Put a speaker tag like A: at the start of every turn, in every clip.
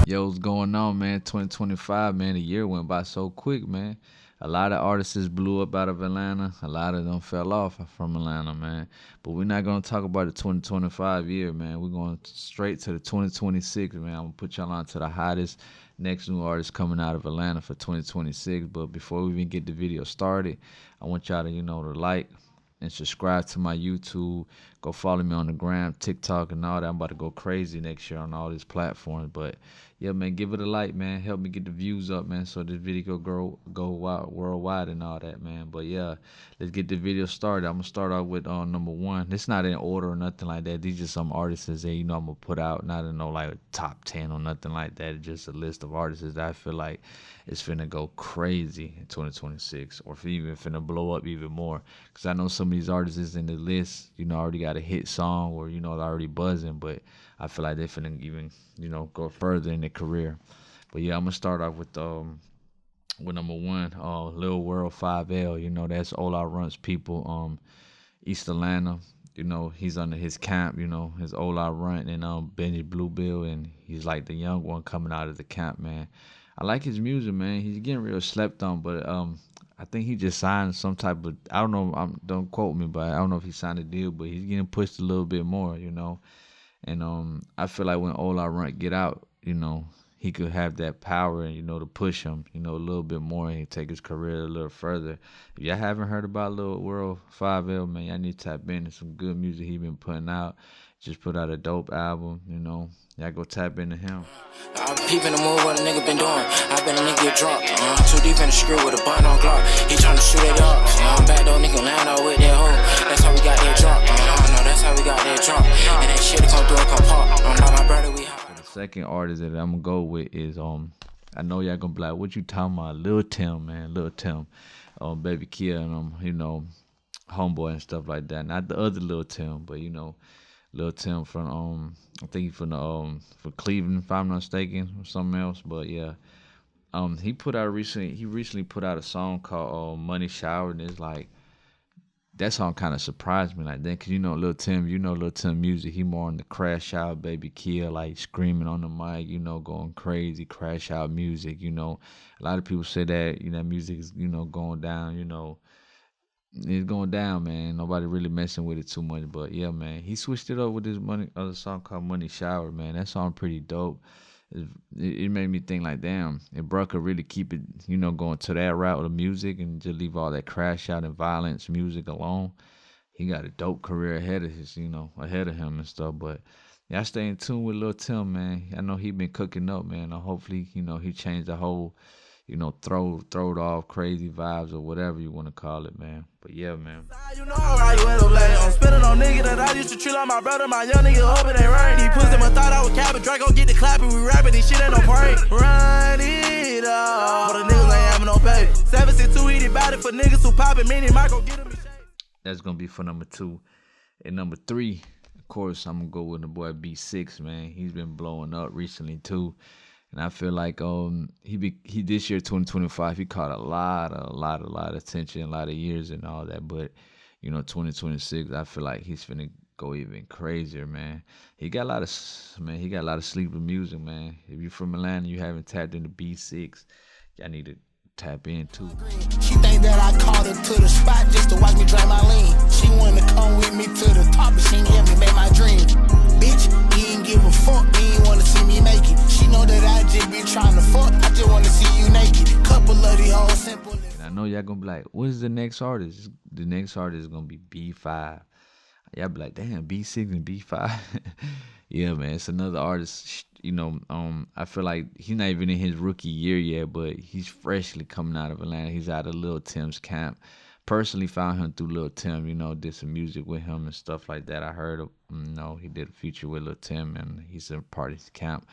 A: Yo, what's going on, man? 2025, man. The year went by so quick, man. A lot of artists blew up out of Atlanta. A lot of them fell off from Atlanta, man. But we're not going to talk about the 2025 year, man. We're going straight to the 2026, man. I'm going to put y'all on to the hottest next new artist coming out of Atlanta for 2026. But before we even get the video started, I want y'all to, to like and subscribe to my YouTube. Go follow me on the gram, TikTok, and all that. I'm about to go crazy next year on all these platforms. But yeah, man, give it a like, man. Help me get the views up, man, so this video go wild, worldwide and all that, man. But yeah, let's get the video started. I'm gonna start off with number one. It's not in order or nothing like that. These just some artists that I'm gonna put out, not in no like top 10 or nothing like that. It's just a list of artists that I feel like it's finna go crazy in 2026, or if even finna blow up even more. Cause I know some of these artists in the list, already got a hit song or they're already buzzing, but I feel like they finna even go further in their career. But yeah, I'm gonna start off with number one, Lilworld5l. That's all our runs people, East Atlanta. He's under his camp. His all out run and Benny Bluebill, and he's like the young one coming out of the camp, man. I like his music, man. He's getting real slept on, but I think he just signed some type of, I don't know, don't quote me, but I don't know if he signed a deal, but he's getting pushed a little bit more, And I feel like when Ola Runt get out, he could have that power and, to push him, a little bit more and take his career a little further. If y'all haven't heard about Lilworld5l, man, y'all need to tap into some good music he been putting out. Just put out a dope album, Y'all go tap into him.
B: I'm peeping the move what a nigga been doing. I been a nigga get drunk. Too deep in the screw with a bun on Glock. He tryna shoot it up. I'm back though, nigga land out with that hoe. That's how we got that drunk. No, that's how we got that drunk. And that shit come through and come pop. I'm not my brother, we hop.
A: The second artist that I'm gonna go with is I know y'all gonna be like, what you talking about? Lil Tim, man. Lil Tim. Baby Kia and Homeboy and stuff like that. Not the other Lil Tim, but Lil Tim from I think he's from Cleveland, if I'm not mistaken, or something else. But yeah, he recently put out a song called Money Shower, and it's like that song kind of surprised me like that, cause Lil Tim, Lil Tim music, he more on the crash out, Baby Kill, like screaming on the mic, going crazy, crash out music. A lot of people say that that music is going down, it's going down, man. Nobody really messing with it too much, but yeah, man. He switched it up with this other song called Money Shower, man. That song pretty dope. It made me think like, damn, if bro could really keep it, going to that route of music and just leave all that crash out and violence music alone, he got a dope career ahead of ahead of him and stuff. But y'all stay in tune with Lil Tim, man. I know he been cooking up, man. Hopefully, he changed the whole throw it off crazy vibes or whatever you want to call it, man. But yeah, man.
C: I'm spinning on nigga that I used to treat like my brother, my young nigga, hope it ain't rain. He pussy, but thought I was capping. Draco get the clapping, we rapping, this shit ain't no prank. Run it up, but the niggas ain't having no pay. 762 eat about it for niggas who poppin', meaning might go get him in shape.
A: That's gonna be for number two. And number three, of course, I'm gonna go with the boy B6, man. He's been blowing up recently too. And I feel like he this year 2025 he caught a lot of attention, a lot of years and all that. But 2026 I feel like he's finna go even crazier, man. He got a lot of sleeper music, man. If you're from Atlanta, you haven't tapped into B6, y'all need to tap in too.
D: She think that I called her to the spot just to watch me drive my lean. She wanted to come with me to the top, but she ain't let me make my dream. Bitch, you ain't give a fuck, you ain't wanna see me make it. She know that I just be trying to fuck, I just wanna see you naked. Couple of these hoes simple.
A: And I know y'all gonna be like, what is the next artist? The next artist is gonna be B5. Y'all be like, damn, B6 and B5. Yeah, man, it's another artist. I feel like he's not even in his rookie year yet, but he's freshly coming out of Atlanta. He's out of Lil Tim's camp. Personally found him through Lil Tim, did some music with him and stuff like that. I heard of, he did a feature with Lil Tim and he's a part of his camp.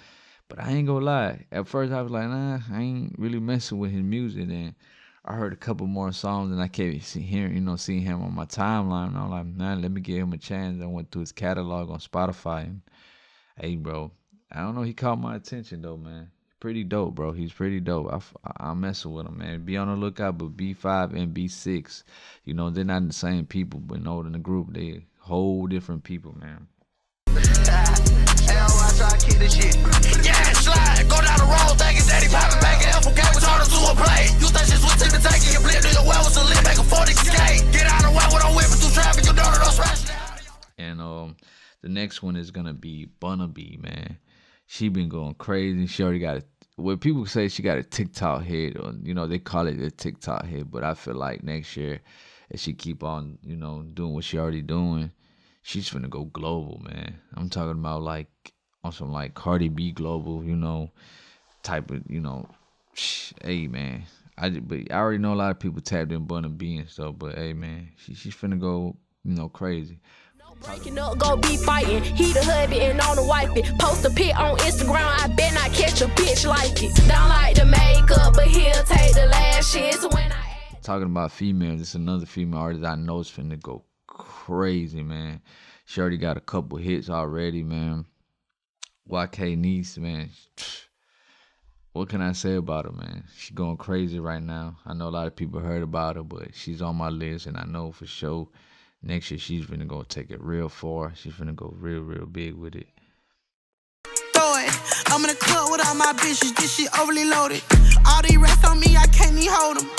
A: But I ain't gonna lie, at first I was like, nah, I ain't really messing with his music. And I heard a couple more songs and I kept seeing him on my timeline. And I'm like, nah, let me give him a chance. I went through his catalog on Spotify and hey, bro, I don't know, he caught my attention though, man. Pretty dope, bro. He's pretty dope. I'm messing with him, man. Be on the lookout, but B5 and B6, they're not the same people, but in the group, they whole different people, man.
D: Hell, I try to keep this shit. Yeah, slide, go down.
A: the next one is gonna be Bunabe, man. She been going crazy. She already got what people say she got a TikTok hit, or they call it a TikTok hit. But I feel like next year, if she keep on, doing what she already doing, she's finna go global, man. I'm talking about like on some like Cardi B global, type of, hey man. But I already know a lot of people tapped in Bunabe and stuff, but hey man, she's finna go, crazy.
E: Breaking up, go be fighting. He the hubby and on the wifey. Post a pic on Instagram, I bet not catch a bitch like it. Don't like the makeup, but he'll take the lashes when I.
A: Talking about females, it's another female artist I know is finna go crazy, man. She already got a couple hits already, man. Ykniece, man. What can I say about her, man? She going crazy right now. I know a lot of people heard about her, but she's on my list, and I know for sure next year she's finna go take it real far. She's finna go real, real big with it.
C: Throw it. I'm in the club with all my bitches. This shit overly loaded. All these rats on me, I can't even hold them.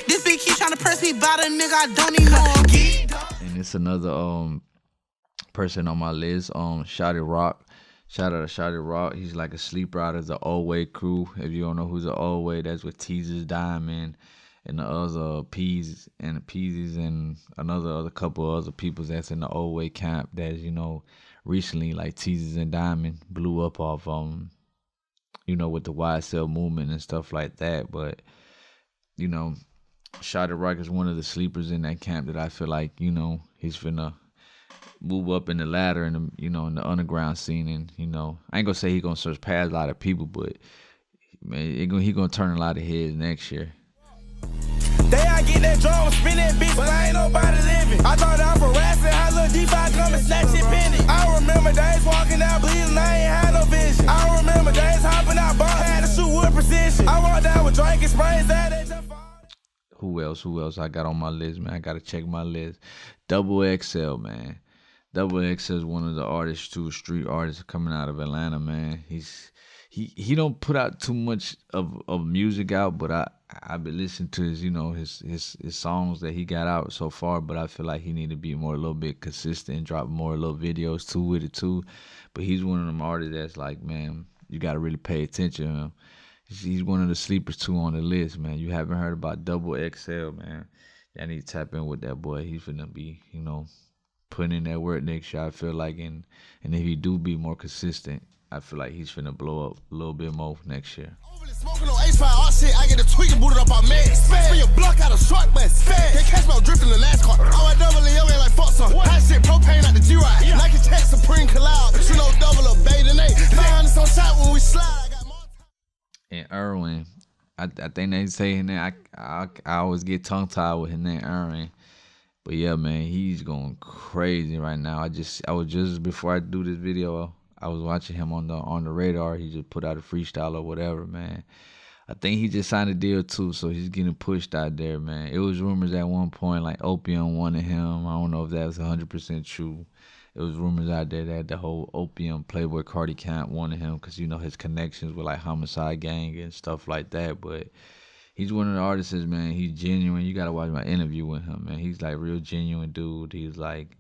C: This bitch keep trying to press me by the nigga, I don't even know him.
A: And it's another person on my list, Shotty Rock. Shout out to Shotty Rock. He's like a sleeper out of the Old Way crew. If you don't know who's the Old Way, that's with Teaser's Diamond and the other Peas and Peasies and another couple of other people that's in the Old Way camp that, recently like Teasers and Diamond blew up off with the YSL movement and stuff like that. But, Shotty Rock is one of the sleepers in that camp that I feel like, he's finna move up in the ladder in the in the underground scene, and I ain't gonna say he gonna surpass a lot of people, but man, he gonna turn a lot of heads next year.
C: They I get that drum, spin that bitch, but I ain't nobody living. I thought I was harassing, how little D5 come and snatch it penny. I remember days walking out bleeding, I ain't had no vision. I remember days hopping out bar, had to shoot with precision. I walked down with drinking sprays that they just fall.
A: Who else I got on my list, man? I gotta check my list. XXL, man. XXL is one of the artists, too, street artists coming out of Atlanta, man. He don't put out too much of music out, but I've been listening to his songs that he got out so far. But I feel like he need to be a little bit consistent and drop more little videos too with it too. But he's one of them artists that's like, man, you gotta really pay attention to him. He's one of the sleepers too on the list, man. You haven't heard about XXL, man. I need to tap in with that boy. He's gonna be, putting in that work next year, I feel like, and if he do be more consistent, I feel like he's finna blow up a little bit more next year.
D: Smoking on H5, all shit, I get a tweak and booted up on man. Spin your block out of short bus. They catch me on drifting the last car. All I double in your man like fuck some. Hot shit, propane out the G-Ride. Yeah. Nike Tech Supreme collab, but you know double up, baby, and 900 on shot when we slide. I got more time.
A: And Irwin, I think they say his name, I always get tongue-tied with his name, Irwin. But yeah, man, he's going crazy right now. I was just before I do this video, I was watching him on the radar. He just put out a freestyle or whatever, man. I think he just signed a deal too, so he's getting pushed out there, man. It was rumors at one point like Opium wanted him. I don't know if that was 100% true. It was rumors out there that the whole Opium Playboy Cardi camp wanted him because his connections with like Homicide Gang and stuff like that, but. He's one of the artists, man. He's genuine. You gotta watch my interview with him, man. He's like real genuine dude. He's like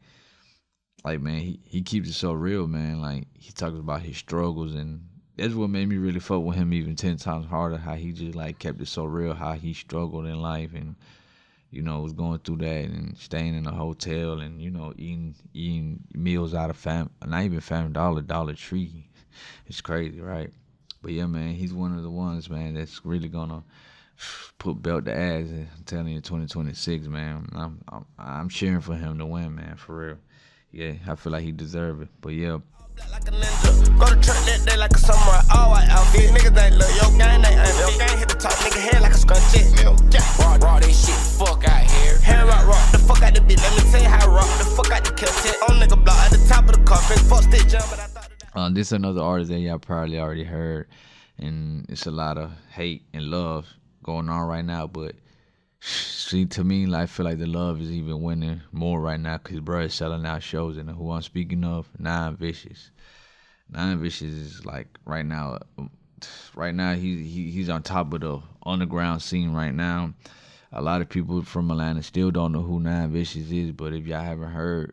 A: man, he keeps it so real, man. Like he talks about his struggles, and that's what made me really fuck with him even 10 times harder. How he just like kept it so real. How he struggled in life, and was going through that and staying in a hotel, and eating meals out of not even Family Dollar Tree. It's crazy, right? But yeah, man, he's one of the ones, man, that's really gonna put belt to ass. I'm telling you, 2026, man. I'm cheering for him to win, man, for real. Yeah, I feel like he deserve it. But yeah.
C: Like a ninja. Go to church that day like a samurai. All white outfit. Niggas ain't look. Yo, gang ain't unfit. Gang hit the top. Nigga head like a scrunch jet. Raw this shit. Fuck out here. Hair rock. The fuck out the beat. Let me tell you how rock. The fuck out the kill tent. On nigga block at the top of the coffin. Fuck stick jump, but I thought
A: this is another artist that y'all probably already heard. And it's a lot of hate and love going on right now, but see, to me, I feel like the love is even winning more right now because bro is selling out shows. And who I'm speaking of, Nine Vicious. Nine Vicious is like right now he's on top of the underground scene right now. A lot of people from Atlanta still don't know who Nine Vicious is, but if y'all haven't heard,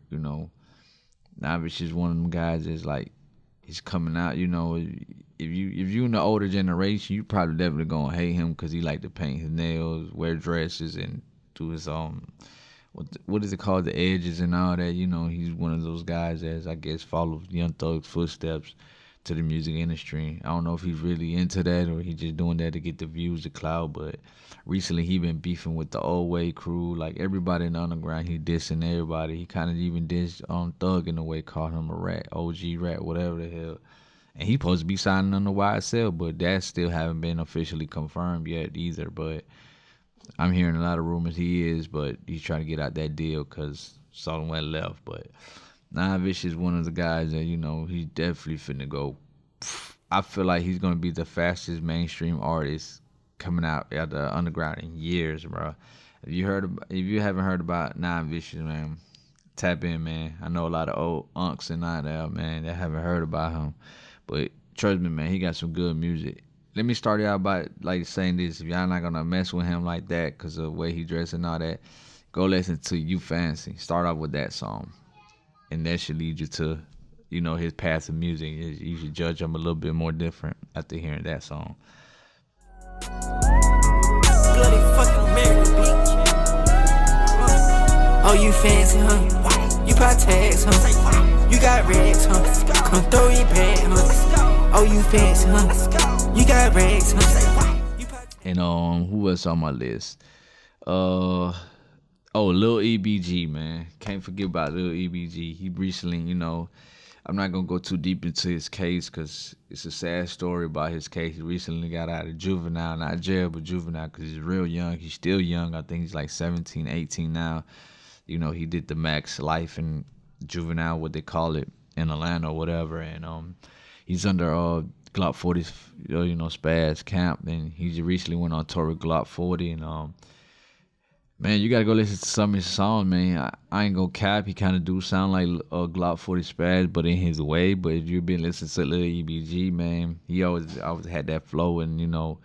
A: Navish is one of them guys that's like, he's coming out, you know. If you in the older generation, you probably definitely gonna hate him because he like to paint his nails, wear dresses, and do his what is it called, the edges and all that. You know, he's one of those guys that I guess follows Young Thug's footsteps to the music industry. I don't know if he's really into that or he just doing that to get the views, the clout. But recently he been beefing with the old way crew, like everybody in the underground. He dissing everybody. He kind of even dissed Thug in a way, called him a rat, OG rat, whatever the hell. And he supposed to be signing under YSL, but that still haven't been officially confirmed yet either. But I'm hearing a lot of rumors he is, but he's trying to get out that deal because Solomon went left. But Navish is one of the guys that, you know, he's definitely finna go. I feel like he's gonna be the fastest mainstream artist coming out of the underground in years, bro. If you haven't heard about Navish, man, tap in, man. I know a lot of old unks and all that, man, that haven't heard about him. But trust me, man, he got some good music. Let me start out by like saying this: if y'all not gonna mess with him like that because of the way he dressed and all that, go listen to You Fancy. Start off with that song, and that should lead you to, you know, his path of music. You should judge him a little bit more different after hearing that song.
F: Bloody fucking American bitch. Oh, you fancy, huh? You probably tags, huh? You got rags, huh? Come throw your bag, huh? Oh, you fancy, huh? You got rags, huh?
A: And who else on my list? Lil EBG, man. Can't forget about Lil EBG. He recently, you know, I'm not gonna go too deep into his case because it's a sad story about his case. He recently got out of juvenile, not jail, but juvenile, because he's real young. He's still young. I think he's like 17, 18 now. You know, he did the max life in juvenile, what they call it, in Atlanta or whatever. And he's under Glock 40, you know, Spaz camp. And he recently went on tour with Glock 40. And man, you gotta go listen to some of his songs, man. I ain't gonna cap. He kind of do sound like Glock 40 Spaz, but in his way. But if you've been listening to Lil EBG, man, he always had that flow and, you know,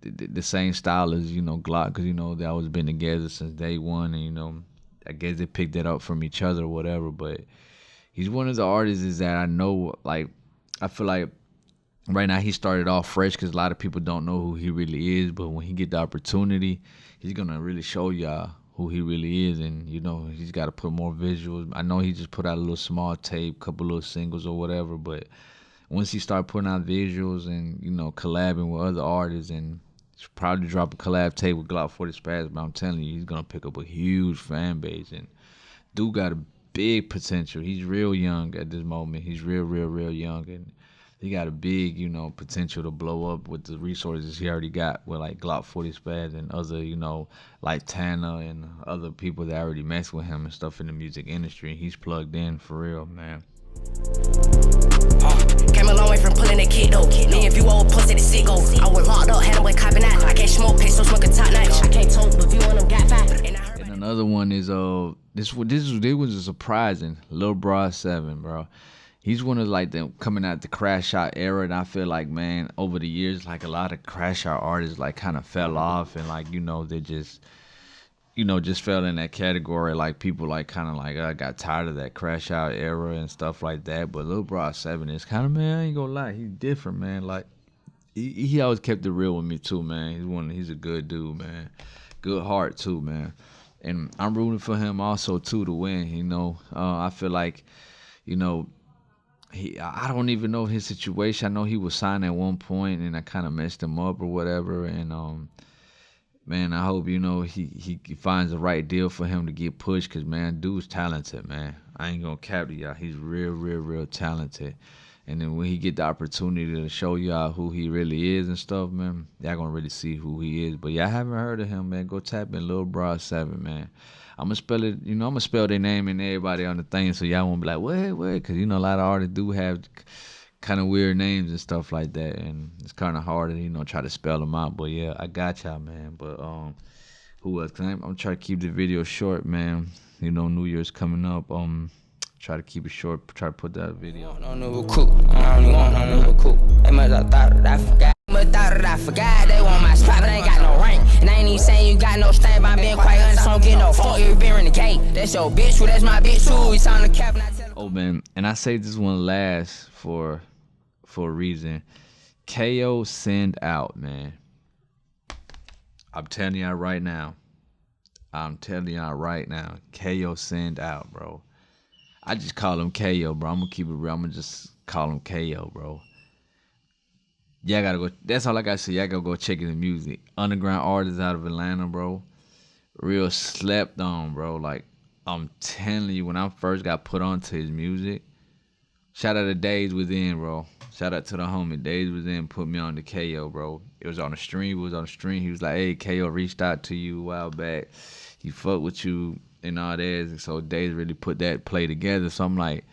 A: the same style as, you know, Glock, because, you know, they always been together since day one. And, you know, I guess they picked that up from each other or whatever. But he's one of the artists that I know, like, I feel like right now he started off fresh because a lot of people don't know who he really is. But when he get the opportunity, he's gonna really show y'all who he really is. And, you know, he's got to put more visuals. I know he just put out a little small tape, couple little singles or whatever. But once he start putting out visuals and, you know, collabing with other artists, and probably drop a collab tape with Glock 40 Spaz, but I'm telling you, he's gonna pick up a huge fan base. And dude got a big potential. He's real young at this moment. He's real young, and he got a big, you know, potential to blow up with the resources he already got with like Glock 40 Spaz and other, you know, like Tana and other people that already mess with him and stuff in the music industry. He's plugged in for real, man.
G: Came a long way from pulling a kid though. Me and you old pussy the sicko. I was locked up, had him with copping out. I can't smoke, pay so smoking top notch. I can't talk, but you on them got five.
A: And another one is this was surprising. Lil Broad 7, bro. He's one of like them coming out the crash out era, and I feel like, man, over the years, like a lot of crash out artists like kind of fell off, and like, you know, they just, you know, just fell in that category. Like people like kind of like, I got tired of that crash out era and stuff like that. But Lil Broad 7 is kind of, man, I ain't gonna lie, he's different, man. Like he always kept it real with me too, man. He's a good dude, man. Good heart too, man. And I'm rooting for him also too to win. You know, I feel like, you know, I don't even know his situation. I know he was signed at one point, and I kind of messed him up or whatever. And man, I hope, you know, he finds the right deal for him to get pushed, because, man, dude's talented, man. I ain't gonna cap to y'all. He's real talented. And then when he get the opportunity to show y'all who he really is and stuff, man, y'all gonna really see who he is. But y'all haven't heard of him, man, go tap in Lil Broad 7, man. I'm gonna spell it, you know, I'm gonna spell their name and everybody on the thing, so y'all won't be like, what? Because, you know, a lot of artists do have kind of weird names and stuff like that, and it's kind of hard to, you know, try to spell them out. But yeah, I got y'all, man. But who else? I'm trying to keep the video short, man. You know, New Year's coming up. Try to keep it short. Try to put that video.
F: No new recruit. I don't even want no new recruit. They must have thought that I forgot. I forgot. They want my spot, but I ain't got no ring. And I ain't even saying you got no stain, but I'm being quite honest. I don't get no fuck. You been in the gate. That's your bitch. Well, that's my bitch too. We signed the cap and I tell.
A: Oh man, and I say this one last for a reason. Kayosinnedout, man. I'm telling y'all right now. Kayosinnedout, bro. I just call him Ko, bro. I'm gonna keep it real. I'm gonna just call him Ko, bro. Y'all gotta go. That's all I gotta say. Y'all gotta go check his music. Underground artist out of Atlanta, bro. Real slept on, bro. Like, I'm telling you, when I first got put onto his music, shout out to Days Within, bro. Shout out to the homie. Days Within put me on the KO, bro. It was on the stream. He was like, hey, KO reached out to you a while back. He fucked with you and all that. And so Days really put that play together. So I'm like,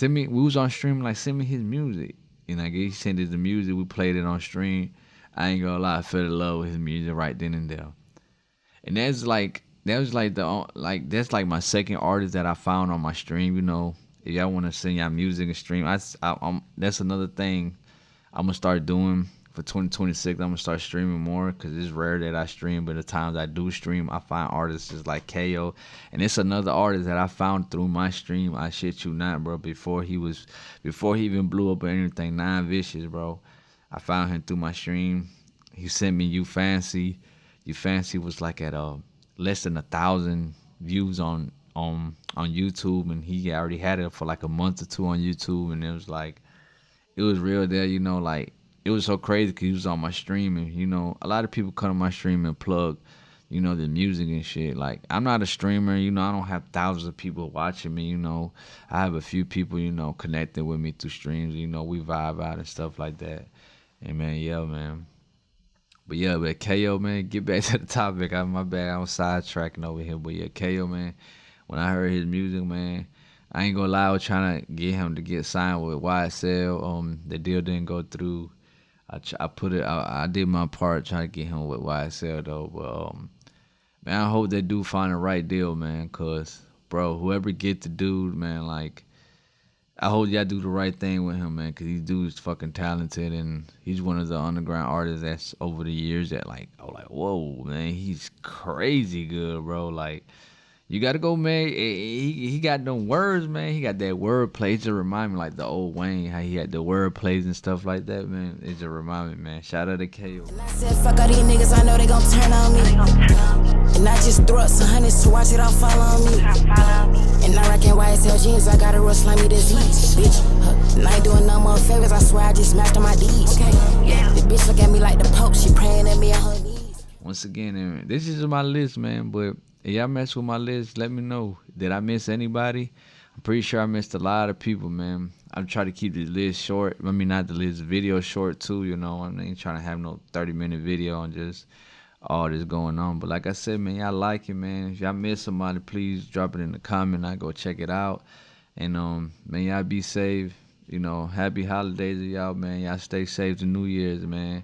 A: we was on stream, like, send me his music. And he sent us the music. We played it on stream. I ain't gonna lie, I fell in love with his music right then and there. And that's like my second artist that I found on my stream, you know. If y'all want to send y'all music and stream, that's another thing I'm going to start doing for 2026. I'm going to start streaming more because it's rare that I stream. But the times I do stream, I find artists just like Ko. And it's another artist that I found through my stream. I shit you not, bro. Before he even blew up or anything, 9 Vicious, bro. I found him through my stream. He sent me You Fancy. You Fancy was like at less than 1,000 views on YouTube, and he already had it for like a month or 2 on YouTube, and it was real there, you know. Like, it was so crazy because he was on my stream, and you know, a lot of people come to my stream and plug, you know, the music and shit. Like, I'm not a streamer, you know. I don't have thousands of people watching me, you know. I have a few people, you know, connecting with me through streams, you know. We vibe out and stuff like that. And man, yeah, man. But yeah, but Ko, man, get back to the topic. My bad, I was sidetracking over here. But yeah, Ko, man, when I heard his music, man, I ain't gonna lie, I was trying to get him to get signed with YSL. The deal didn't go through. I did my part trying to get him with YSL though. But man, I hope they do find the right deal, man. Cause bro, whoever get the dude, man, like, I hope y'all do the right thing with him, man. Cause this dude's fucking talented, and he's one of the underground artists that's over the years that like, I was like, whoa, man, he's crazy good, bro. Like, you gotta go, man. He got them words, man. He got that word play. It just remind me like the old Wayne, how he had the word plays and stuff like that, man. It just remind me, man. Shout out to Ko.
G: I said, fuck all these niggas, I know they gon' turn on me. And I just threw up some hundreds to watch it all fall on me. And I rockin' YSL jeans, I got a real slimy disease. Bitch, and I ain't doing no more favors, I swear I just smashed on my D's. Okay, yeah. The bitch look at me like the Pope, she praying at me on her knees.
A: Once again, man, this is my list, man, but if y'all mess with my list, let me know. Did I miss anybody? I'm pretty sure I missed a lot of people, man. I'm trying to keep the list short. I mean, not the list, video short too, you know. I ain't trying to have no 30-minute video on just all this going on. But like I said, man, y'all like it, man. If y'all miss somebody, please drop it in the comment. I go check it out. And man, y'all be safe. You know, happy holidays to y'all, man. Y'all stay safe to New Year's, man.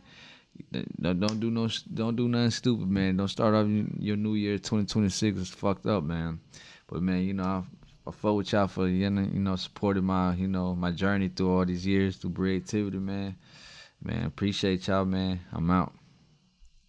A: Don't do nothing stupid, man. Don't start off your New Year 2026 is fucked up, man. But man, you know, I fuck with y'all for, you know, supporting my, you know, my journey through all these years through creativity, man. Man, appreciate y'all, man. I'm out.